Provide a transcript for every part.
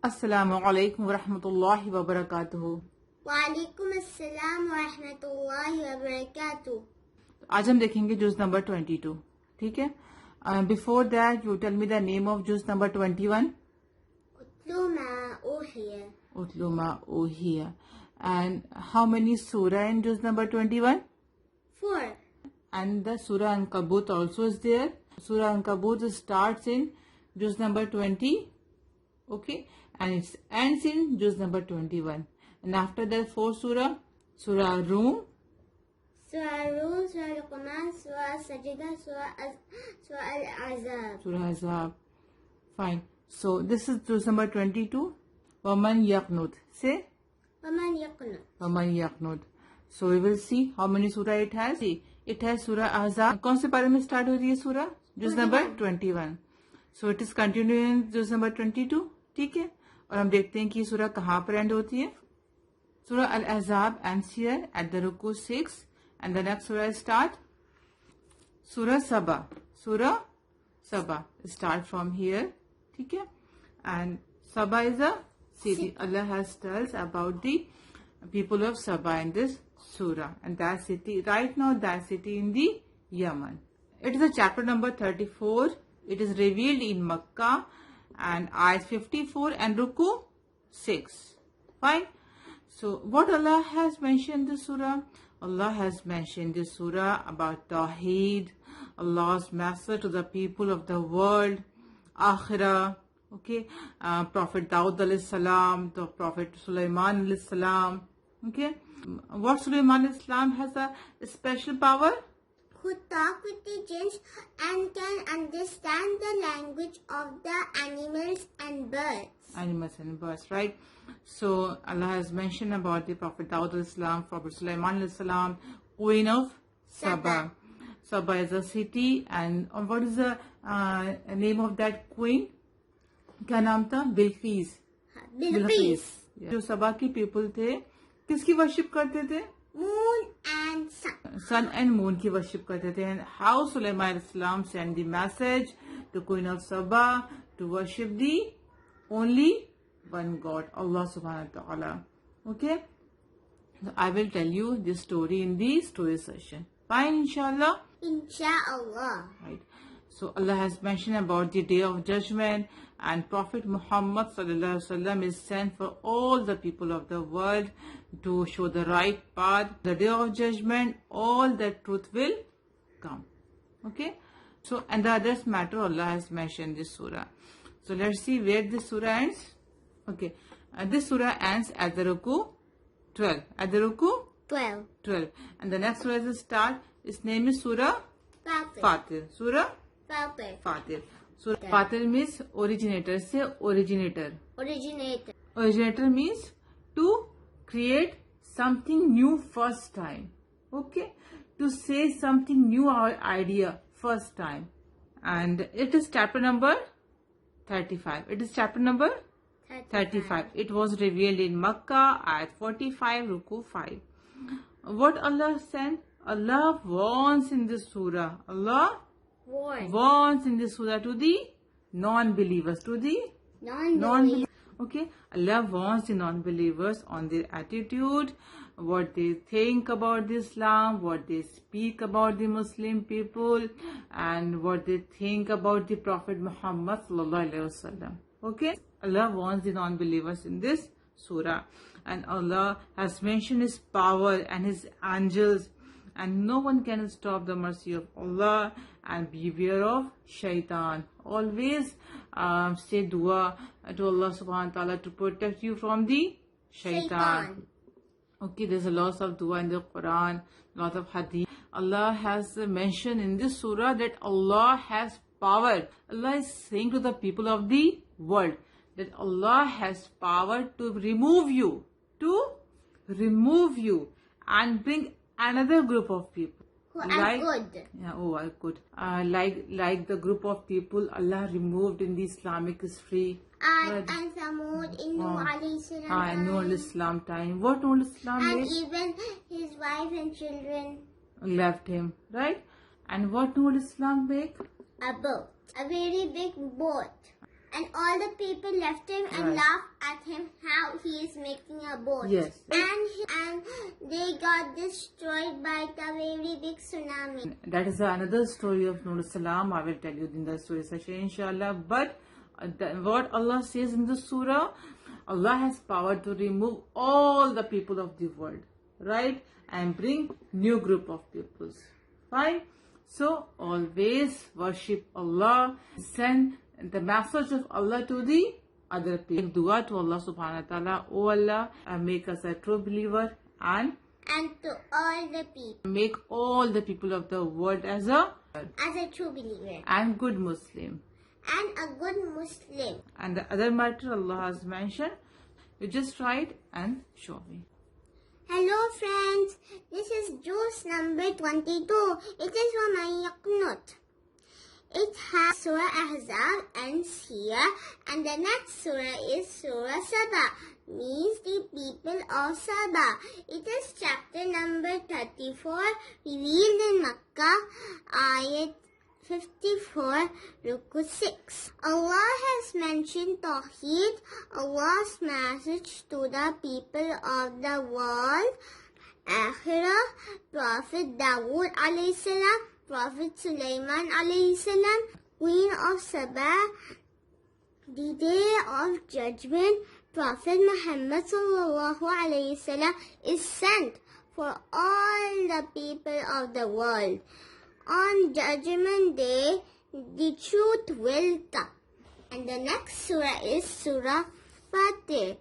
अस्सलामु अलैकुम वरहमतुल्लाहि वबरकातुहू। वालेकुम अस्सलाम वरहमतुल्लाहि वबरकातुहू। आज हम देखेंगे जुज नंबर 22। ठीक है, before that you tell me the name of जुज नंबर 21। उतलू मा ओहिया। एंड हाउ मेनी सूरा इन जुज number 21? 4. And the Surah Ankabut also is there. Surah Ankabut starts in juz number 20, okay, and it ends in juz number 21. And after that, 4 surah: Surah Room, Surah Luqman, Surah Sajda, Surah Al-Azab. Surah Azab. Fine. So this is juz number 22. Waman Yaqnut. Say Waman Yaqnut. Waman Yaqnut. So we will see how many surah it has. See, it has Surah Azab. कौन से पारे में start हो रही है सूरह? जुज number 21. So it is continuing जुज नंबर 22. ठीक है, और हम देखते हैं कि सूरह कहाँ पर एंड होती है. सूरह Al Ahzab ends here at the रुकू 6 एंड द नेक्स्ट सूरह स्टार्ट सूरह सबा. सूरह सबा स्टार्ट फ्रॉम हियर. ठीक है, and Saba is a city. Allah has tells about the people of Saba in this surah, and that city right now, that city in the Yemen. It is a chapter number 34. It is revealed in Makkah and ayat 54 and ruku 6. Fine. So what Allah has mentioned in this surah? Allah has mentioned this surah about Tawheed, Allah's message to the people of the world, Akhirah. Okay, Prophet Daud alayhi salam, the Prophet Sulaiman alayhi salam. Okay, what Sulaiman alayhi salam has a special power? Who talk with the jinns and can understand the language of the animals and birds. Animals and birds, right? So Allah has mentioned about the Prophet Daud alayhi salam, Prophet Sulaiman alayhi salam, Queen of Saba. Saba is a city, and what is the name of that queen? क्या नाम था? Bilkis. Bilqis. जो सबा की people थे, किसकी worship करते थे? Moon and sun. Sun and moon की वर्शिप करते थे. एंड हाउ सुलेमान इस्लाम send the message to queen of सबा to worship the only one God, अल्लाह सुब्हानहू व तआला. Okay, I will tell you this story in the story session. Fine, इंशाल्लाह. Insha'Allah. Right. So Allah has mentioned about the day of judgment, and Prophet Muhammad sallallahu alaihi wasallam is sent for all the people of the world to show the right path. The day of judgment, all the truth will come. Okay. So, and the others matter Allah has mentioned this surah. So let's see where this surah ends. Okay. This surah ends at the ruku 12. At the ruku 12. And the next surah is start. Its name is Surah Fatir. Surah Fatir. So Fatir means originator. Say originator. Originator means to create something new first time. Okay, to say something new, our idea first time. And it is chapter number 35. It is chapter number 35. It was revealed in Makkah at 45 ruku 5. What Allah sent? Allah warns in this surah. Allah warns in this surah to the non-believers, to the non-believers. Okay, Allah warns the non-believers on their attitude, what they think about Islam, what they speak about the Muslim people, and what they think about the Prophet Muhammad sallallahu alaihi wasallam. Okay, Allah warns the non-believers in this surah, and Allah has mentioned His power and His angels. And no one can stop the mercy of Allah, and beware of shaitan. Always say dua to Allah subhanahu wa ta'ala to protect you from the shaitan. Okay, there's a lot of dua in the Quran, lot of hadith. Allah has mentioned in this surah that Allah has power. Allah is saying to the people of the world that Allah has power to remove you and bring another group of people who are good. Yeah, oh, are good. Like the group of people Allah removed in the Islamic history. And Samud in Nuh alayhi salam. And Nuh alayhi salam time. What Nuh alayhi salam And did? even his wife and children Left him, right? And what Nuh alayhi salam make? A boat. A very big boat. And all the people left him and laughed at him how he is making a boat. Yes. And they got destroyed by the very big tsunami. That is another story of Nuh salam. I will tell you in the story session, inshallah. But what Allah says in the surah, Allah has power to remove all the people of the world, right? And bring new group of peoples. Fine? So always worship Allah. Send the message of Allah to the other people. Make dua to Allah subhanahu wa ta'ala. Oh Allah, make us a true believer and to all the people. Make all the people of the world as a true believer. And good Muslim. And a good Muslim. And the other matter Allah has mentioned, you just write and show me. Hello friends, this is juice number 22. It is for my Yaqnut. It has Surah Ahzab ends here, and the next surah is Surah Saba, means the people of Saba. It is chapter number 34, revealed in Makkah, ayat 54, Ruku 6. Allah has mentioned Tawheed, Allah's message to the people of the world, Akhirah, Prophet Dawood alayhi salam, Prophet Sulaiman alayhi salam, Queen of Saba, the day of judgment, Prophet Muhammad sallallahu alayhi salam is sent for all the people of the world. On Judgment Day, the truth will come. And the next surah is Surah Fatir,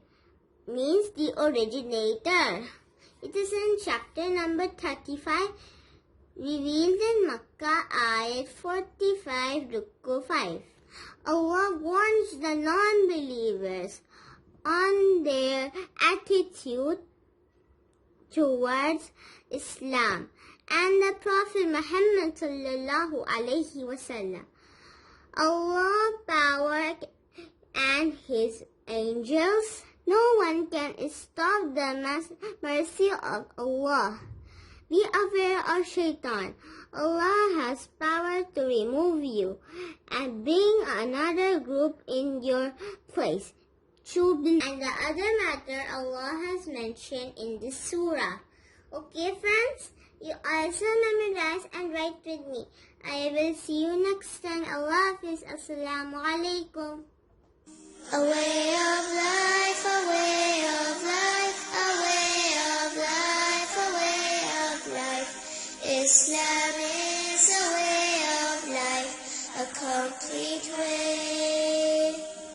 means the originator. It is in chapter number 35, revealed in Makkah, ayat 45, Ruku 5. Allah warns the non-believers on their attitude towards Islam and the Prophet Muhammad sallallahu alaihi wasallam. Allah power and His angels. No one can stop the mercy of Allah. Be aware of Shaitan. Allah has power to remove you and bring another group in your place. And the other matter Allah has mentioned in this surah. Okay friends, you also memorize and write with me. I will see you next time. Allah Hafiz. Assalamu alaikum. A way of life, a way of life, a way of life, a way of life. Islam is a way of life, a complete way.